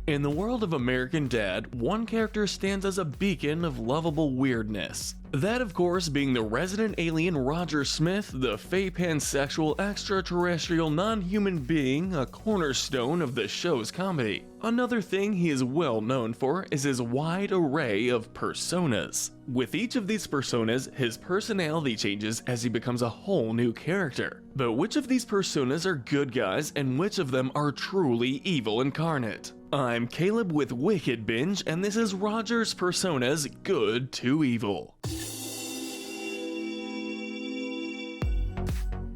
In the world of American Dad, one character stands as a beacon of lovable weirdness. That, of course, being the resident alien Roger Smith, the fey pansexual extraterrestrial non-human being, a cornerstone of the show's comedy. Another thing he is well known for is his wide array of personas. With each of these personas, his personality changes as he becomes a whole new character. But which of these personas are good guys and which of them are truly evil incarnate? I'm Caleb with Wicked Binge, and this is Roger's Personas Good to Evil.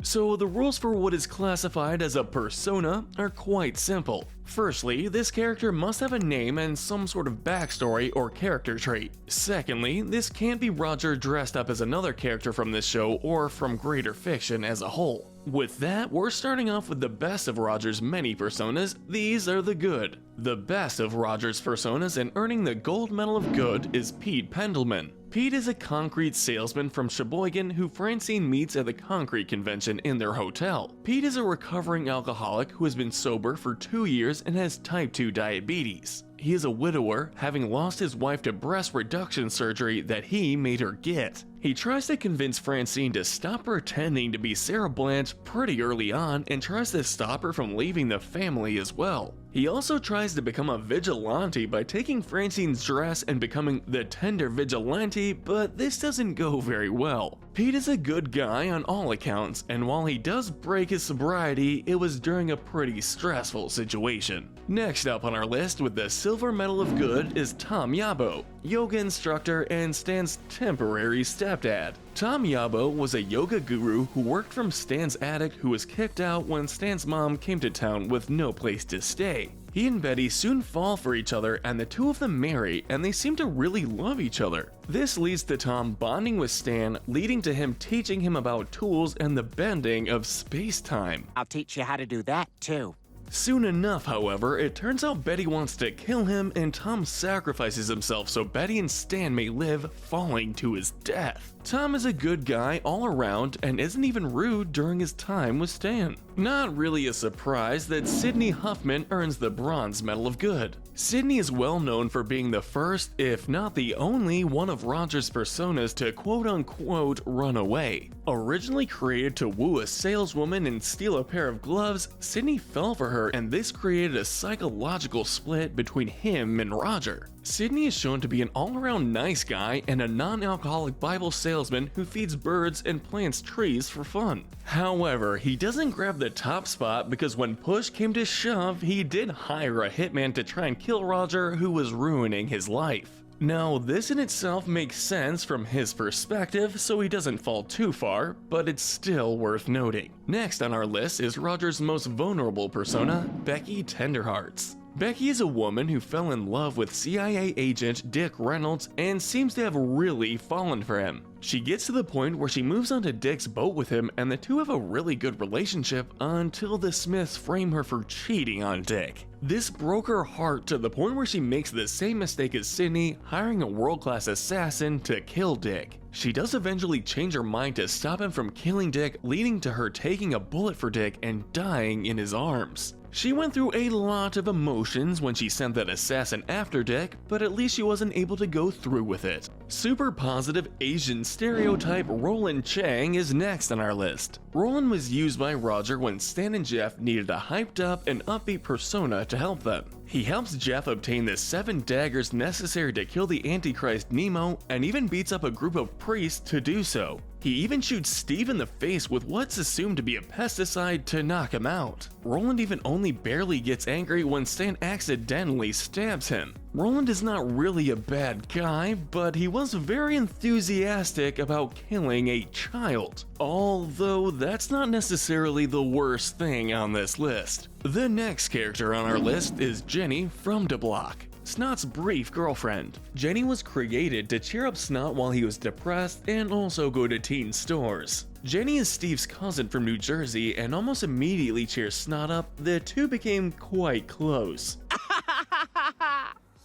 So the rules for what is classified as a persona are quite simple. Firstly, this character must have a name and some sort of backstory or character trait. Secondly, this can't be Roger dressed up as another character from this show or from greater fiction as a whole. With that, we're starting off with the best of Roger's many personas. These are the good. The best of Roger's personas and earning the gold medal of good is Pete Pendelman. Pete is a concrete salesman from Sheboygan who Francine meets at the concrete convention in their hotel. Pete is a recovering alcoholic who has been sober for 2 years and has type 2 diabetes. He is a widower, having lost his wife to breast reduction surgery that he made her get. He tries to convince Francine to stop pretending to be Sarah Blanche pretty early on and tries to stop her from leaving the family as well. He also tries to become a vigilante by taking Francine's dress and becoming the tender vigilante, but this doesn't go very well. Pete is a good guy on all accounts, and while he does break his sobriety, it was during a pretty stressful situation. Next up on our list with the Silver Medal of Good is Tom Yabo, yoga instructor and Stan's temporary stepdad. Tom Yabo was a yoga guru who worked from Stan's attic who was kicked out when Stan's mom came to town with no place to stay. He and Betty soon fall for each other and the two of them marry, and they seem to really love each other. This leads to Tom bonding with Stan, leading to him teaching him about tools and the bending of space-time. I'll teach you how to do that too. Soon enough, however, it turns out Betty wants to kill him and Tom sacrifices himself so Betty and Stan may live, falling to his death. Tom is a good guy all around and isn't even rude during his time with Stan. Not really a surprise that Sidney Huffman earns the Bronze Medal of Good. Sidney is well known for being the first, if not the only, one of Roger's personas to quote-unquote run away. Originally created to woo a saleswoman and steal a pair of gloves, Sidney fell for her and this created a psychological split between him and Roger. Sidney is shown to be an all-around nice guy and a non-alcoholic Bible salesman who feeds birds and plants trees for fun. However, he doesn't grab the top spot because when push came to shove, he did hire a hitman to try and kill Roger, who was ruining his life. Now, this in itself makes sense from his perspective, so he doesn't fall too far, but it's still worth noting. Next on our list is Roger's most vulnerable persona, Becky Tenderhearts. Becky is a woman who fell in love with CIA agent Dick Reynolds and seems to have really fallen for him. She gets to the point where she moves onto Dick's boat with him and the two have a really good relationship until the Smiths frame her for cheating on Dick. This broke her heart to the point where she makes the same mistake as Sidney, hiring a world-class assassin to kill Dick. She does eventually change her mind to stop him from killing Dick, leading to her taking a bullet for Dick and dying in his arms. She went through a lot of emotions when she sent that assassin after Dick, but at least she wasn't able to go through with it. Super positive Asian stereotype Roland Chang is next on our list. Roland was used by Roger when Stan and Jeff needed a hyped up and upbeat persona to help them. He helps Jeff obtain the 7 daggers necessary to kill the Antichrist Nemo and even beats up a group of priests to do so. He even shoots Steve in the face with what's assumed to be a pesticide to knock him out. Roland even only barely gets angry when Stan accidentally stabs him. Roland is not really a bad guy, but he was very enthusiastic about killing a child. Although that's not necessarily the worst thing on this list. The next character on our list is Jenny from De Block, Snot's brief girlfriend. Jenny was created to cheer up Snot while he was depressed and also go to teen stores. Jenny is Steve's cousin from New Jersey and almost immediately cheers Snot up. The two became quite close.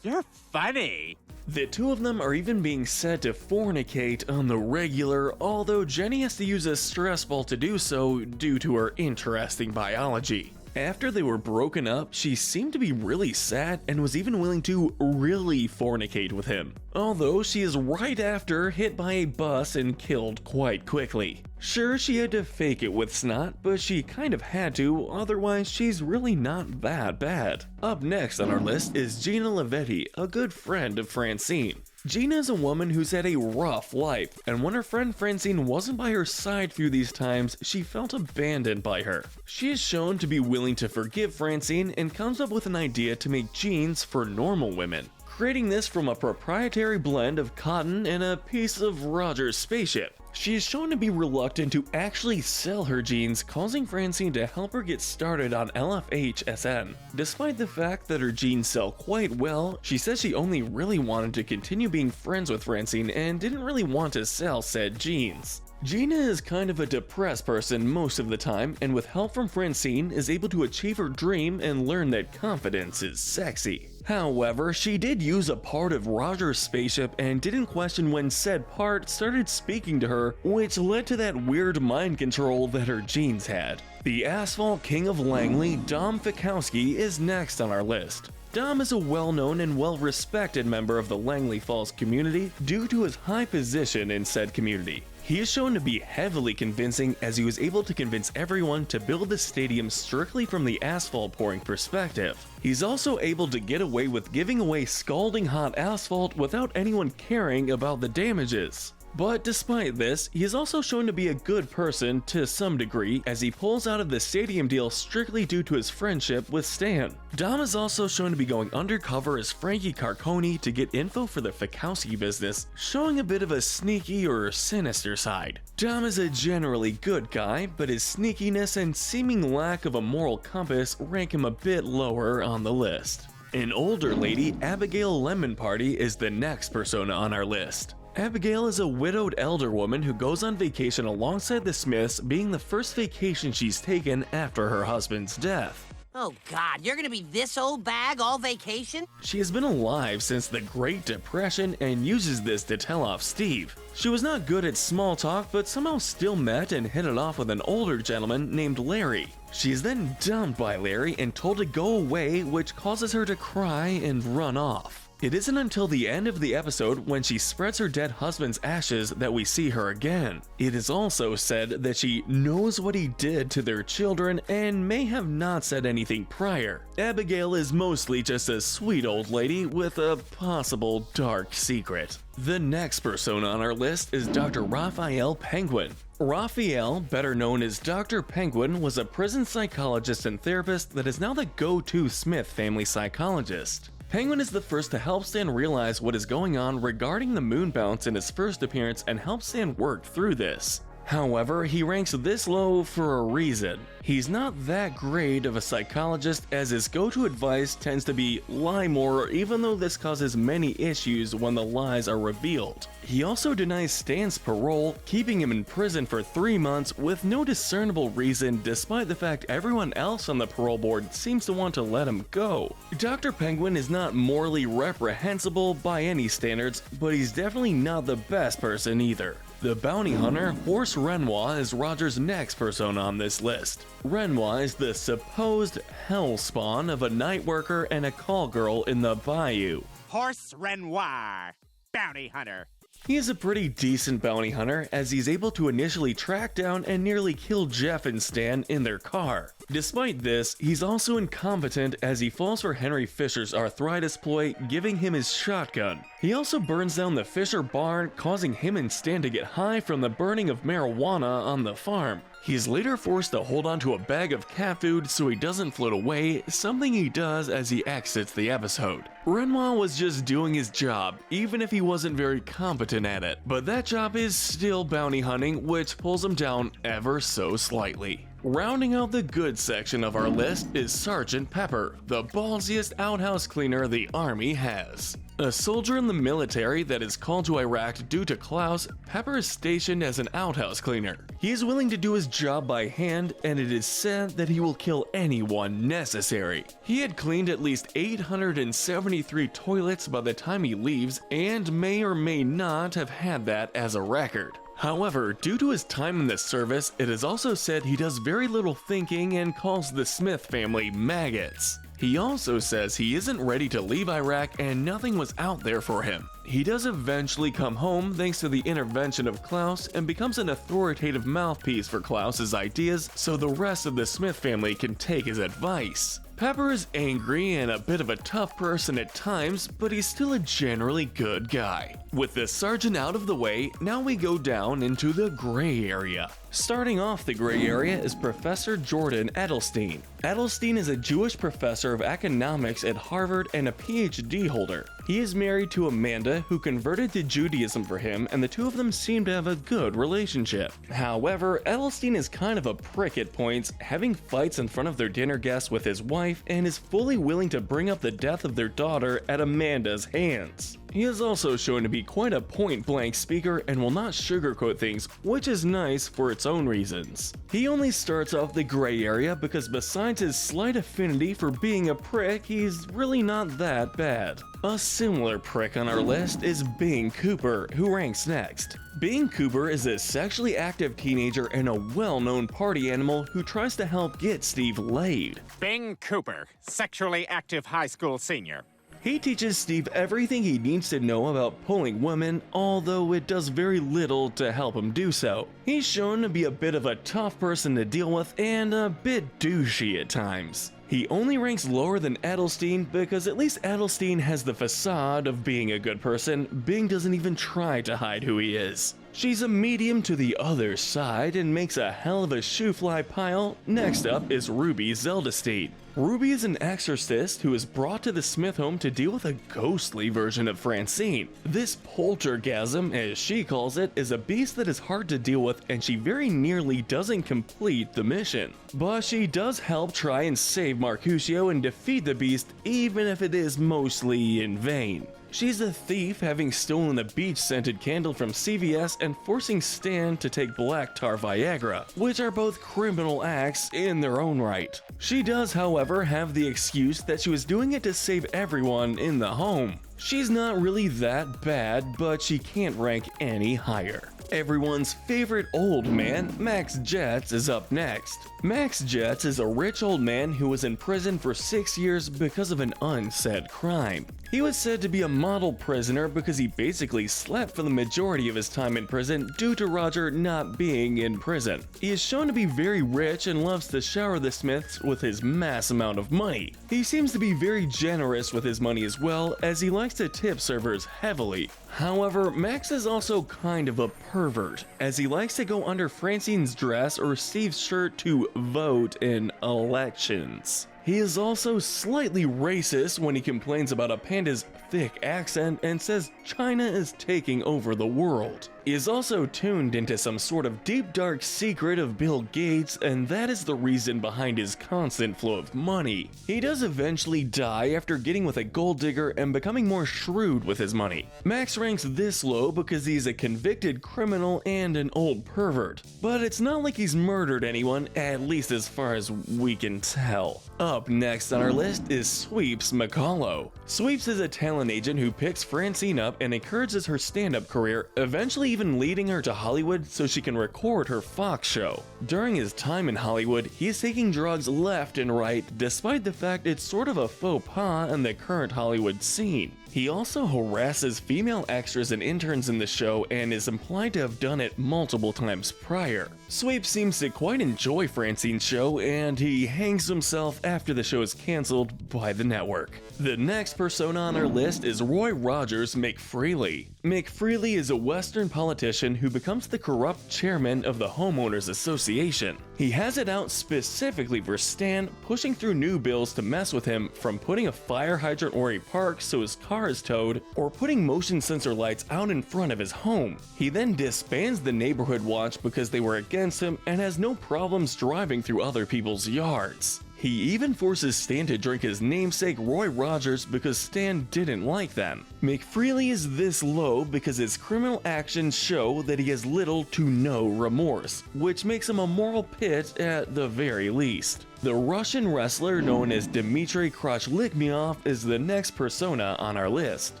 You're funny. The two of them are even being said to fornicate on the regular, although Jenny has to use a stress ball to do so due to her interesting biology. After they were broken up, she seemed to be really sad and was even willing to really fornicate with him. Although she is right after hit by a bus and killed quite quickly. Sure, she had to fake it with snot, but she kind of had to, otherwise she's really not that bad. Up next on our list is Gina Lavetti, a good friend of Francine. Gina is a woman who's had a rough life, and when her friend Francine wasn't by her side through these times, she felt abandoned by her. She is shown to be willing to forgive Francine and comes up with an idea to make jeans for normal women, creating this from a proprietary blend of cotton and a piece of Roger's spaceship. She is shown to be reluctant to actually sell her jeans, causing Francine to help her get started on LFHSN. Despite the fact that her jeans sell quite well, she says she only really wanted to continue being friends with Francine and didn't really want to sell said jeans. Gina is kind of a depressed person most of the time, and with help from Francine is able to achieve her dream and learn that confidence is sexy. However, she did use a part of Roger's spaceship and didn't question when said part started speaking to her, which led to that weird mind control that her jeans had. The Asphalt King of Langley, Dom Fikowski, is next on our list. Dom is a well-known and well-respected member of the Langley Falls community due to his high position in said community. He is shown to be heavily convincing as he was able to convince everyone to build the stadium strictly from the asphalt pouring perspective. He's also able to get away with giving away scalding hot asphalt without anyone caring about the damages. But despite this, he is also shown to be a good person to some degree as he pulls out of the stadium deal strictly due to his friendship with Stan. Dom is also shown to be going undercover as Frankie Carconi to get info for the Fikowski business, showing a bit of a sneaky or sinister side. Dom is a generally good guy, but his sneakiness and seeming lack of a moral compass rank him a bit lower on the list. An older lady, Abigail Lemon Party, is the next persona on our list. Abigail is a widowed elder woman who goes on vacation alongside the Smiths, being the first vacation she's taken after her husband's death. Oh God, you're gonna be this old bag all vacation? She has been alive since the Great Depression and uses this to tell off Steve. She was not good at small talk, but somehow still met and hit it off with an older gentleman named Larry. She is then dumped by Larry and told to go away, which causes her to cry and run off. It isn't until the end of the episode when she spreads her dead husband's ashes that we see her again. It is also said that she knows what he did to their children and may have not said anything prior. Abigail is mostly just a sweet old lady with a possible dark secret. The next persona on our list is Dr. Raphael Penguin. Raphael, better known as Dr. Penguin, was a prison psychologist and therapist that is now the go-to Smith family psychologist. Penguin is the first to help Stan realize what is going on regarding the moon bounce in his first appearance and help Stan work through this. However, he ranks this low for a reason. He's not that great of a psychologist as his go-to advice tends to be lie more, even though this causes many issues when the lies are revealed. He also denies Stan's parole, keeping him in prison for 3 months with no discernible reason despite the fact everyone else on the parole board seems to want to let him go. Dr. Penguin is not morally reprehensible by any standards, but he's definitely not the best person either. The bounty hunter, Horse Renoir, is Roger's next persona on this list. Renoir is the supposed hell spawn of a night worker and a call girl in the bayou. Horse Renoir, bounty hunter. He is a pretty decent bounty hunter as he's able to initially track down and nearly kill Jeff and Stan in their car. Despite this, he's also incompetent as he falls for Henry Fisher's arthritis ploy, giving him his shotgun. He also burns down the Fisher barn, causing him and Stan to get high from the burning of marijuana on the farm. He's later forced to hold onto a bag of cat food so he doesn't float away, something he does as he exits the episode. Renoir was just doing his job, even if he wasn't very competent at it, but that job is still bounty hunting, which pulls him down ever so slightly. Rounding out the good section of our list is Sergeant Pepper, the ballsiest outhouse cleaner the Army has. A soldier in the military that is called to Iraq due to Klaus, Pepper is stationed as an outhouse cleaner. He is willing to do his job by hand, and it is said that he will kill anyone necessary. He had cleaned at least 873 toilets by the time he leaves, and may or may not have had that as a record. However, due to his time in the service, it is also said he does very little thinking and calls the Smith family maggots. He also says he isn't ready to leave Iraq and nothing was out there for him. He does eventually come home thanks to the intervention of Klaus and becomes an authoritative mouthpiece for Klaus's ideas so the rest of the Smith family can take his advice. Pepper is angry and a bit of a tough person at times, but he's still a generally good guy. With the sergeant out of the way, now we go down into the gray area. Starting off the gray area is Professor Jordan Edelstein. Edelstein is a Jewish professor of economics at Harvard and a PhD holder. He is married to Amanda, who converted to Judaism for him, and the two of them seem to have a good relationship. However, Edelstein is kind of a prick at points, having fights in front of their dinner guests with his wife, and is fully willing to bring up the death of their daughter at Amanda's hands. He is also shown to be quite a point-blank speaker and will not sugarcoat things, which is nice for its own reasons. He only starts off the gray area because besides his slight affinity for being a prick, he's really not that bad. A similar prick on our list is Bing Cooper, who ranks next. Bing Cooper is a sexually active teenager and a well-known party animal who tries to help get Steve laid. Bing Cooper, sexually active high school senior. He teaches Steve everything he needs to know about pulling women, although it does very little to help him do so. He's shown to be a bit of a tough person to deal with and a bit douchey at times. He only ranks lower than Edelstein because at least Edelstein has the facade of being a good person. Bing doesn't even try to hide who he is. She's a medium to the other side and makes a hell of a shoe-fly pile. Next up is Ruby Zeldestein. Ruby is an exorcist who is brought to the Smith home to deal with a ghostly version of Francine. This poltergasm, as she calls it, is a beast that is hard to deal with and she very nearly doesn't complete the mission. But she does help try and save Mercutio and defeat the beast, even if it is mostly in vain. She's a thief, having stolen a beach-scented candle from CVS and forcing Stan to take black tar Viagra, which are both criminal acts in their own right. She does, however, have the excuse that she was doing it to save everyone in the home. She's not really that bad, but she can't rank any higher. Everyone's favorite old man, Max Jets, is up next. Max Jets is a rich old man who was in prison for 6 years because of an unsaid crime. He was said to be a model prisoner because he basically slept for the majority of his time in prison due to Roger not being in prison. He is shown to be very rich and loves to shower the Smiths with his mass amount of money. He seems to be very generous with his money as well, as he likes to tip servers heavily. However, Max is also kind of a pervert, as he likes to go under Francine's dress or Steve's shirt to vote in elections. He is also slightly racist when he complains about a panda's thick accent and says China is taking over the world. He is also tuned into some sort of deep dark secret of Bill Gates, and that is the reason behind his constant flow of money. He does eventually die after getting with a gold digger and becoming more shrewd with his money. Max ranks this low because he's a convicted criminal and an old pervert, but it's not like he's murdered anyone, at least as far as we can tell. Up next on our list is Sweeps McCullough. Sweeps is a talent agent who picks Francine up and encourages her stand-up career, eventually even leading her to Hollywood so she can record her Fox show. During his time in Hollywood, he is taking drugs left and right, despite the fact it's sort of a faux pas in the current Hollywood scene. He also harasses female extras and interns in the show and is implied to have done it multiple times prior. Sweep seems to quite enjoy Francine's show, and he hangs himself after the show is cancelled by the network. The next persona on our list is Roy Rogers McFreely. McFreely is a Western politician who becomes the corrupt chairman of the Homeowners Association. He has it out specifically for Stan, pushing through new bills to mess with him, from putting a fire hydrant or a park so his car is towed, or putting motion sensor lights out in front of his home. He then disbands the neighborhood watch because they were against him and has no problems driving through other people's yards. He even forces Stan to drink his namesake Roy Rogers because Stan didn't like them. McFreely is this low because his criminal actions show that he has little to no remorse, which makes him a moral pit at the very least. The Russian wrestler known as Dmitry Krachlikmiov is the next persona on our list.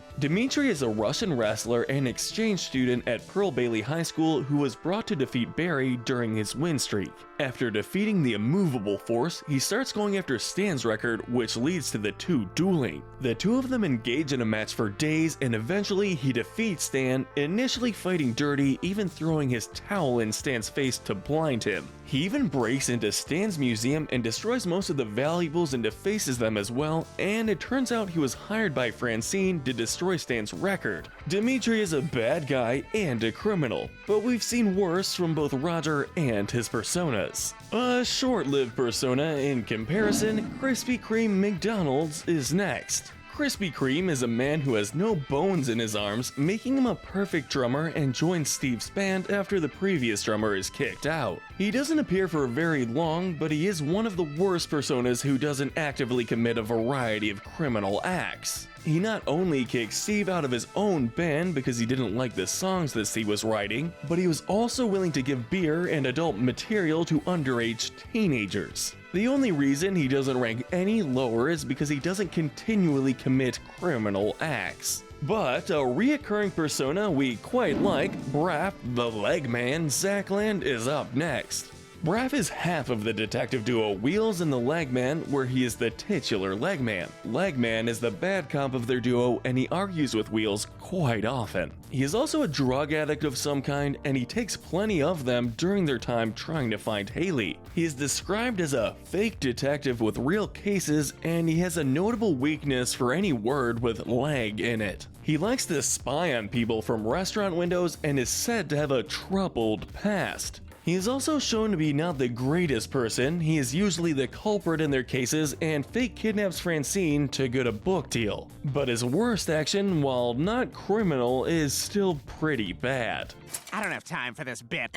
Dmitry is a Russian wrestler and exchange student at Pearl Bailey High School who was brought to defeat Barry during his win streak. After defeating the immovable Force, he starts going after Stan's record, which leads to the two dueling. The two of them engage in a match for days, and eventually he defeats Stan, initially fighting dirty, even throwing his towel in Stan's face to blind him. He even breaks into Stan's museum and destroys most of the valuables and defaces them as well, and it turns out he was hired by Francine to destroy Stan's record. Dmitry is a bad guy and a criminal, but we've seen worse from both Roger and his personas. A short-lived persona in comparison, Krispy Kreme McDonald's is next. Krispy Kreme is a man who has no bones in his arms, making him a perfect drummer and joins Steve's band after the previous drummer is kicked out. He doesn't appear for very long, but he is one of the worst personas who doesn't actively commit a variety of criminal acts. He not only kicked Steve out of his own band because he didn't like the songs that Steve was writing, but he was also willing to give beer and adult material to underage teenagers. The only reason he doesn't rank any lower is because he doesn't continually commit criminal acts. But a reoccurring persona we quite like, Braff the Legman Zacland, is up next. Braff is half of the detective duo Wheels and the Legman, where he is the titular Legman. Legman is the bad cop of their duo, and he argues with Wheels quite often. He is also a drug addict of some kind, and he takes plenty of them during their time trying to find Haley. He is described as a fake detective with real cases, and he has a notable weakness for any word with leg in it. He likes to spy on people from restaurant windows and is said to have a troubled past. He is also shown to be not the greatest person. He is usually the culprit in their cases and fake kidnaps Francine to get a book deal. But his worst action, while not criminal, is still pretty bad. I don't have time for this bit.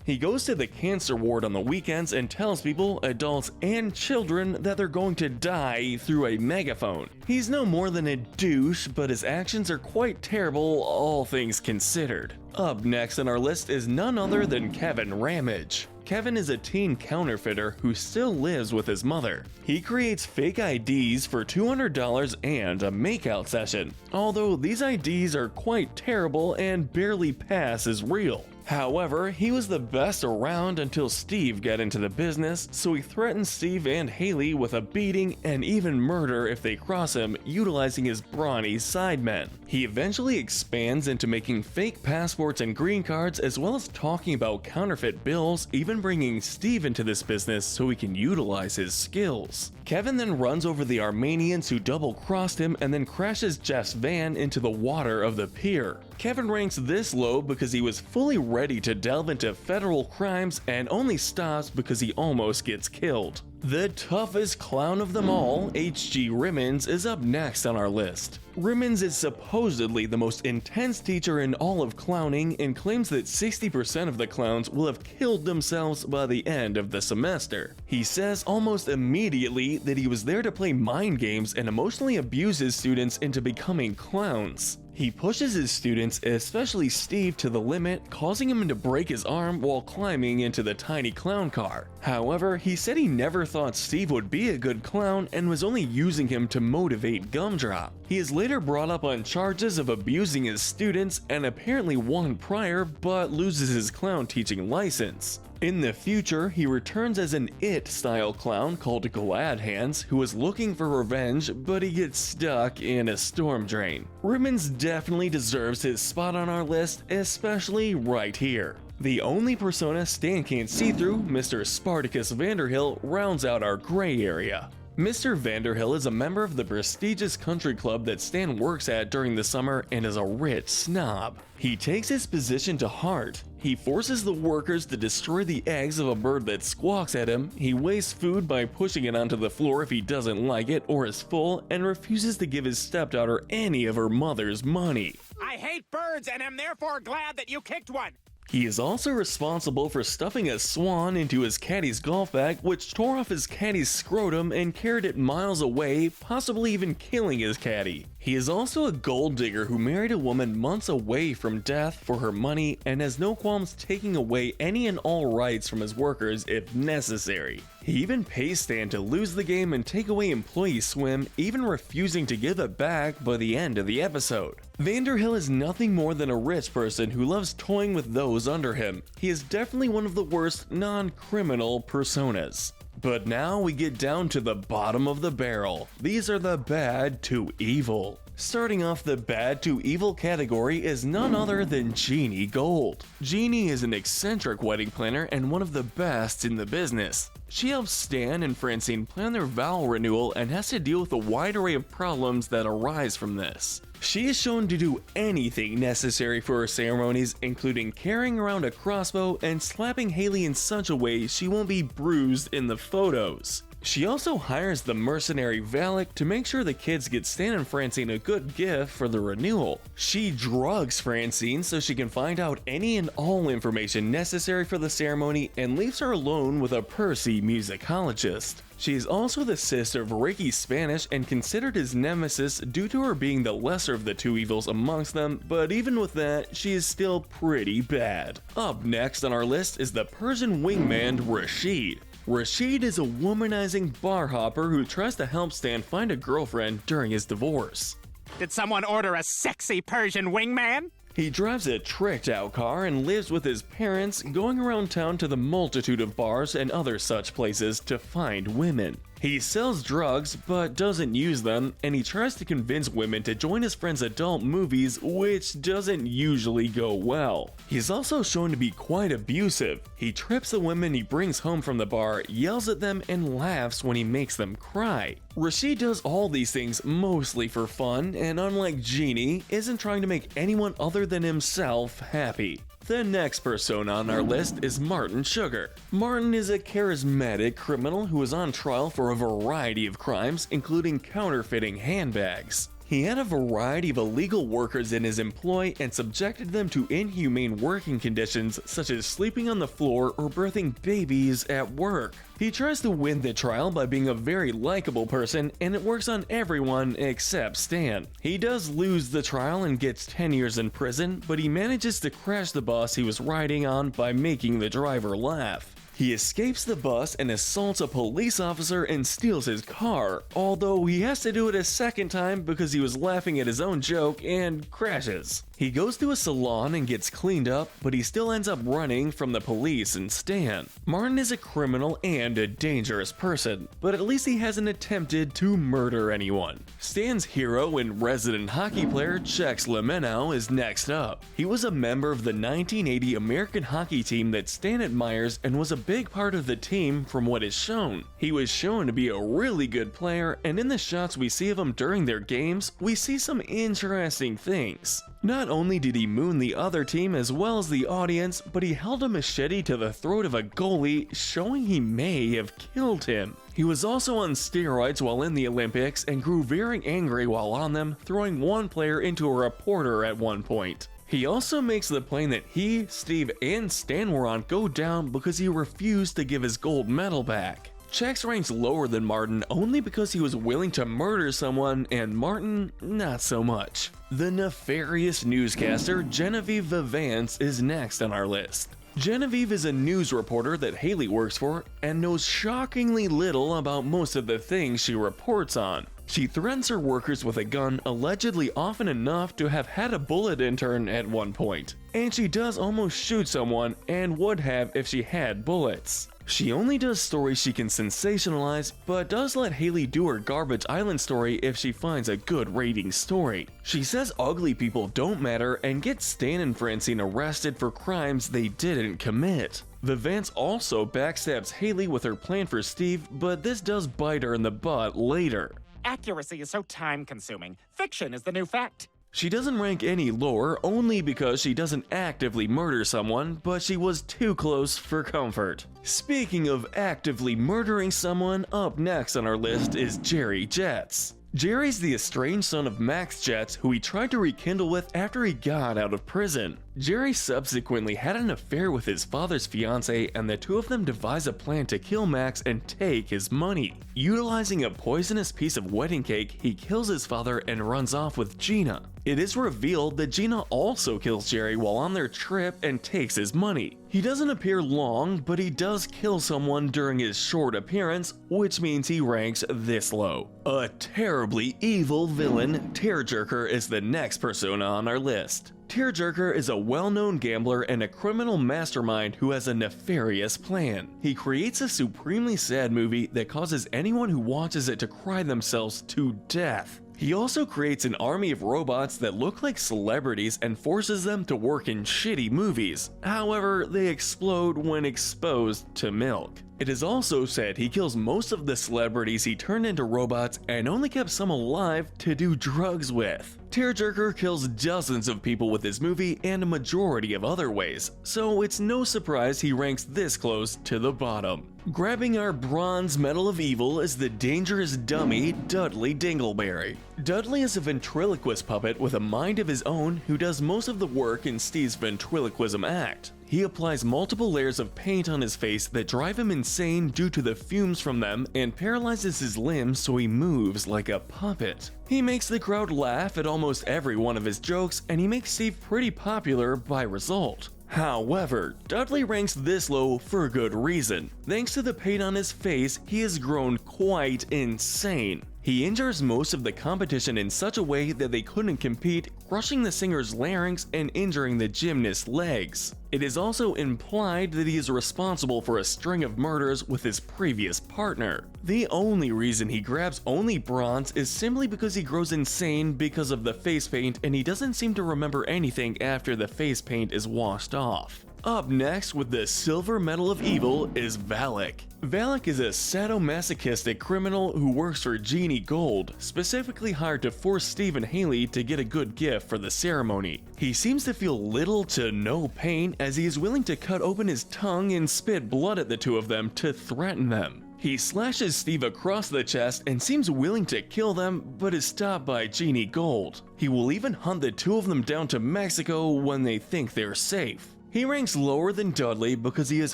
He goes to the cancer ward on the weekends and tells people, adults and children, that they're going to die through a megaphone. He's no more than a douche, but his actions are quite terrible, all things considered. Up next on our list is none other than Kevin Ramage. Kevin is a teen counterfeiter who still lives with his mother. He creates fake IDs for $200 and a makeout session, although these IDs are quite terrible and barely pass as real. However, he was the best around until Steve got into the business, so he threatens Steve and Haley with a beating and even murder if they cross him, utilizing his brawny sidemen. He eventually expands into making fake passports and green cards, as well as talking about counterfeit bills, even bringing Steve into this business so he can utilize his skills. Kevin then runs over the Armenians who double-crossed him and then crashes Jeff's van into the water of the pier. Kevin ranks this low because he was fully ready to delve into federal crimes and only stops because he almost gets killed. The toughest clown of them all, H.G. Rimmons, is up next on our list. Rimmons is supposedly the most intense teacher in all of clowning and claims that 60% of the clowns will have killed themselves by the end of the semester. He says almost immediately that he was there to play mind games and emotionally abuse his students into becoming clowns. He pushes his students, especially Steve, to the limit, causing him to break his arm while climbing into the tiny clown car. However, he said he never thought Steve would be a good clown and was only using him to motivate Gumdrop. He is later brought up on charges of abusing his students and apparently won prior, but loses his clown teaching license. In the future, he returns as an It-style clown called Glad Hands, who is looking for revenge, but he gets stuck in a storm drain. Rimmons definitely deserves his spot on our list, especially right here. The only persona Stan can't see through, Mr. Spartacus Vanderhill, rounds out our gray area. Mr. Vanderhill is a member of the prestigious country club that Stan works at during the summer and is a rich snob. He takes his position to heart. He forces the workers to destroy the eggs of a bird that squawks at him, he wastes food by pushing it onto the floor if he doesn't like it or is full, and refuses to give his stepdaughter any of her mother's money. I hate birds and am therefore glad that you kicked one. He is also responsible for stuffing a swan into his caddy's golf bag, which tore off his caddy's scrotum and carried it miles away, possibly even killing his caddy. He is also a gold digger who married a woman months away from death for her money and has no qualms taking away any and all rights from his workers if necessary. He even pays Stan to lose the game and take away employee swim, even refusing to give it back by the end of the episode. Vanderhill is nothing more than a rich person who loves toying with those under him. He is definitely one of the worst non-criminal personas. But now we get down to the bottom of the barrel. These are the bad to evil. Starting off the bad to evil category is none other than Jeannie Gold. Jeannie is an eccentric wedding planner and one of the best in the business. She helps Stan and Francine plan their vow renewal and has to deal with a wide array of problems that arise from this. She is shown to do anything necessary for her ceremonies, including carrying around a crossbow and slapping Haley in such a way she won't be bruised in the photos. She also hires the mercenary Valak to make sure the kids get Stan and Francine a good gift for the renewal. She drugs Francine so she can find out any and all information necessary for the ceremony and leaves her alone with a Percy musicologist. She is also the sister of Ricky Spanish and considered his nemesis due to her being the lesser of the two evils amongst them, but even with that, she is still pretty bad. Up next on our list is the Persian wingman Rashid. Rashid is a womanizing bar hopper who tries to help Stan find a girlfriend during his divorce. Did someone order a sexy Persian wingman? He drives a tricked-out car and lives with his parents, going around town to the multitude of bars and other such places to find women. He sells drugs, but doesn't use them, and he tries to convince women to join his friends' adult movies, which doesn't usually go well. He's also shown to be quite abusive. He trips the women he brings home from the bar, yells at them, and laughs when he makes them cry. Rashid does all these things mostly for fun, and unlike Jeannie, isn't trying to make anyone other than himself happy. The next persona on our list is Martin Sugar. Martin is a charismatic criminal who is on trial for a variety of crimes, including counterfeiting handbags. He had a variety of illegal workers in his employ and subjected them to inhumane working conditions such as sleeping on the floor or birthing babies at work. He tries to win the trial by being a very likable person, and it works on everyone except Stan. He does lose the trial and gets 10 years in prison, but he manages to crash the bus he was riding on by making the driver laugh. He escapes the bus and assaults a police officer and steals his car, although he has to do it a second time because he was laughing at his own joke and crashes. He goes to a salon and gets cleaned up, but he still ends up running from the police and Stan. Martin is a criminal and a dangerous person, but at least he hasn't attempted to murder anyone. Stan's hero and resident hockey player Chex Lemenau is next up. He was a member of the 1980 American hockey team that Stan admires and was a big part of the team from what is shown. He was shown to be a really good player, and in the shots we see of him during their games, we see some interesting things. Not only did he moon the other team as well as the audience, but he held a machete to the throat of a goalie, showing he may have killed him. He was also on steroids while in the Olympics and grew very angry while on them, throwing one player into a reporter at one point. He also makes the plane that he, Steve, and Stan were on go down because he refused to give his gold medal back. Chex ranks lower than Martin only because he was willing to murder someone, and Martin, not so much. The nefarious newscaster Genevieve Vivance is next on our list. Genevieve is a news reporter that Haley works for and knows shockingly little about most of the things she reports on. She threatens her workers with a gun allegedly often enough to have had a bullet intern at one point. And she does almost shoot someone and would have if she had bullets. She only does stories she can sensationalize, but does let Haley do her Garbage Island story if she finds a good rating story. She says ugly people don't matter and gets Stan and Francine arrested for crimes they didn't commit. Vivance also backstabs Haley with her plan for Steve, but this does bite her in the butt later. Accuracy is so time-consuming. Fiction is the new fact. She doesn't rank any lower only because she doesn't actively murder someone, but she was too close for comfort. Speaking of actively murdering someone, up next on our list is Jerry Jets. Jerry's the estranged son of Max Jets, who he tried to rekindle with after he got out of prison. Jerry subsequently had an affair with his father's fiancée, and the two of them devise a plan to kill Max and take his money. Utilizing a poisonous piece of wedding cake, he kills his father and runs off with Gina. It is revealed that Gina also kills Jerry while on their trip and takes his money. He doesn't appear long, but he does kill someone during his short appearance, which means he ranks this low. A terribly evil villain, Tearjerker is the next persona on our list. Tearjerker is a well-known gambler and a criminal mastermind who has a nefarious plan. He creates a supremely sad movie that causes anyone who watches it to cry themselves to death. He also creates an army of robots that look like celebrities and forces them to work in shitty movies. However, they explode when exposed to milk. It is also said he kills most of the celebrities he turned into robots and only kept some alive to do drugs with. Tearjerker kills dozens of people with his movie and a majority of other ways, so it's no surprise he ranks this close to the bottom. Grabbing our bronze medal of evil is the dangerous dummy Dudley Dingleberry. Dudley is a ventriloquist puppet with a mind of his own who does most of the work in Steve's ventriloquism act. He applies multiple layers of paint on his face that drive him insane due to the fumes from them and paralyzes his limbs so he moves like a puppet. He makes the crowd laugh at almost every one of his jokes, and he makes Steve pretty popular by result. However, Dudley ranks this low for good reason. Thanks to the paint on his face, he has grown quite insane. He injures most of the competition in such a way that they couldn't compete, crushing the singer's larynx and injuring the gymnast's legs. It is also implied that he is responsible for a string of murders with his previous partner. The only reason he grabs only bronze is simply because he grows insane because of the face paint, and he doesn't seem to remember anything after the face paint is washed off. Up next with the silver medal of evil is Valak. Valak is a sadomasochistic criminal who works for Jeannie Gold, specifically hired to force Steve and Haley to get a good gift for the ceremony. He seems to feel little to no pain as he is willing to cut open his tongue and spit blood at the two of them to threaten them. He slashes Steve across the chest and seems willing to kill them, but is stopped by Jeannie Gold. He will even hunt the two of them down to Mexico when they think they're safe. He ranks lower than Dudley because he is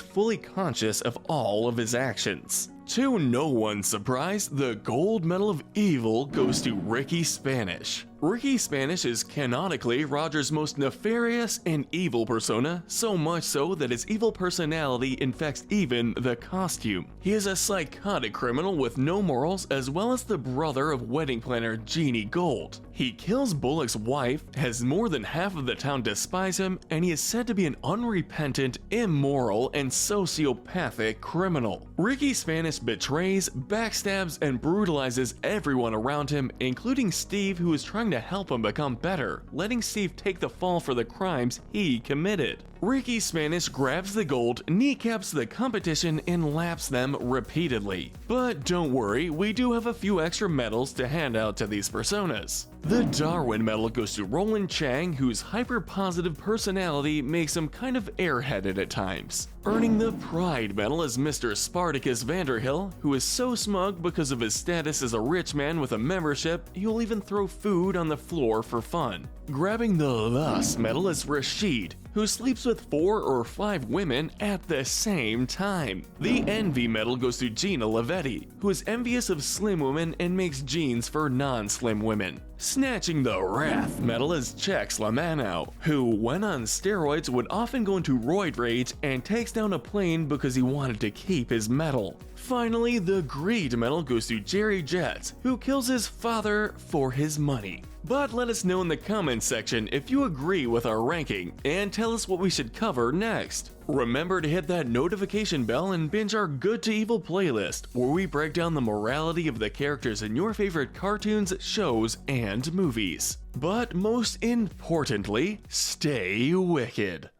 fully conscious of all of his actions. To no one's surprise, the gold medal of evil goes to Ricky Spanish. Ricky Spanish is canonically Roger's most nefarious and evil persona, so much so that his evil personality infects even the costume. He is a psychotic criminal with no morals, as well as the brother of wedding planner Jeannie Gold. He kills Bullock's wife, has more than half of the town despise him, and he is said to be an unrepentant, immoral, and sociopathic criminal. Ricky Spanish betrays, backstabs, and brutalizes everyone around him, including Steve, who is trying to help him become better, letting Steve take the fall for the crimes he committed. Ricky Spanish grabs the gold, kneecaps the competition, and laps them repeatedly. But don't worry, we do have a few extra medals to hand out to these personas. The Darwin medal goes to Roland Chang, whose hyper-positive personality makes him kind of airheaded at times. Earning the Pride medal is Mr. Spartacus Vanderhill, who is so smug because of his status as a rich man with a membership, he'll even throw food on the floor for fun. Grabbing the Lust medal is Rashid, who sleeps with 4 or 5 women at the same time. The Envy medal goes to Gina Lavetti, who is envious of slim women and makes jeans for non-slim women. Snatching the Wrath medal is Chex Lamanow, who, when on steroids, would often go into roid rage and takes down a plane because he wanted to keep his medal. Finally, the Greed medal goes to Jerry Jets, who kills his father for his money. But let us know in the comments section if you agree with our ranking, and tell us what we should cover next. Remember to hit that notification bell and binge our Good to Evil playlist, where we break down the morality of the characters in your favorite cartoons, shows, and movies. But most importantly, stay wicked.